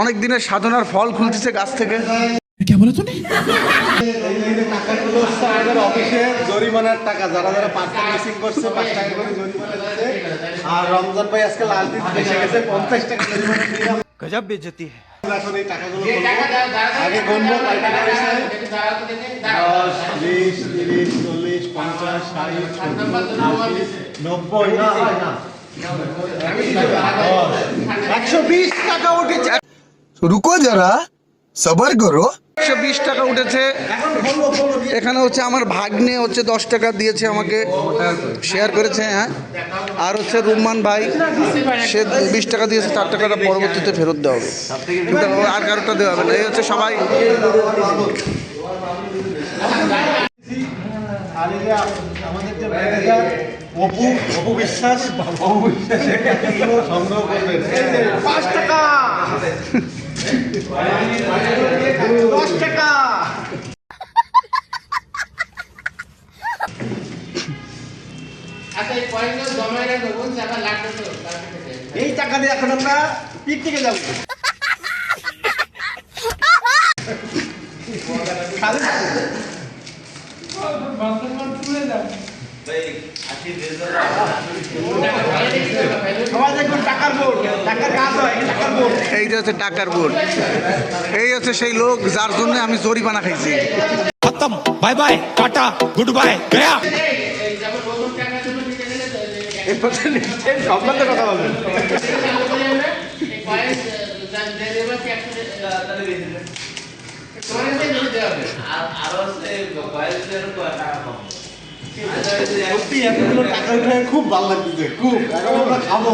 অনেক দিনের সাধনার ফল খুলতেছে গাছ থেকে। টাকাগুলো হচ্ছে আমাদের অফিসের জরিমানার টাকা, যারা যারা পার্সেল মিসিং করছে 5 টাকা করে জরিমানা দিচ্ছে। আর রমজান ভাই আজকে লাল দিন এসে গেছে, 50 টাকা জরিমানা দিলাম। गजब बेइज्जती है। এখন এই টাকাগুলো আগে গুনবো কয় টাকা হয়েছে। 10, 20, 30, 40, 50, 60, 90 না হয় না 120 টাকা উঠেছে। रुको जरा सबर करो। 120 টাকা উঠেছে। এখানে হচ্ছে আমার ভাগ্নে হচ্ছে 10 টাকা দিয়েছে আমাকে, শেয়ার করেছে। হ্যাঁ, আর হচ্ছে রুম্মান ভাই, সে 20 টাকা দিয়েছে, 4 টাকাটা পরবর্তীতে ফেরত দেওয়া হবে, কিন্তু আর কারোটা দেওয়া হবে না। এই হচ্ছে সবাই। আর এই যে আমাদের যে ম্যানেজার অপু বিশ্বাস সংগ্রহ করবেন 5 টাকা 10 টাকা। এই টাকা দিয়ে এখন আমরা পিকনিকে যাবো। সবাই দেখুন টাকার বোর্ড, টাকার কাজ হয়, টাকার বোর্ড। এই যে হচ্ছে টাকার বোর্ড। এই হচ্ছে সেই লোক যার জন্য আমি জরিমানা খাইছি। खत्म, bye bye, tata, goodbye, गया। সম্বন্ধে কথা বলবেন। সত্যি এতগুলো টাকা উঠে খুব ভালো লাগছে, খুব। এখন আমরা খাবো।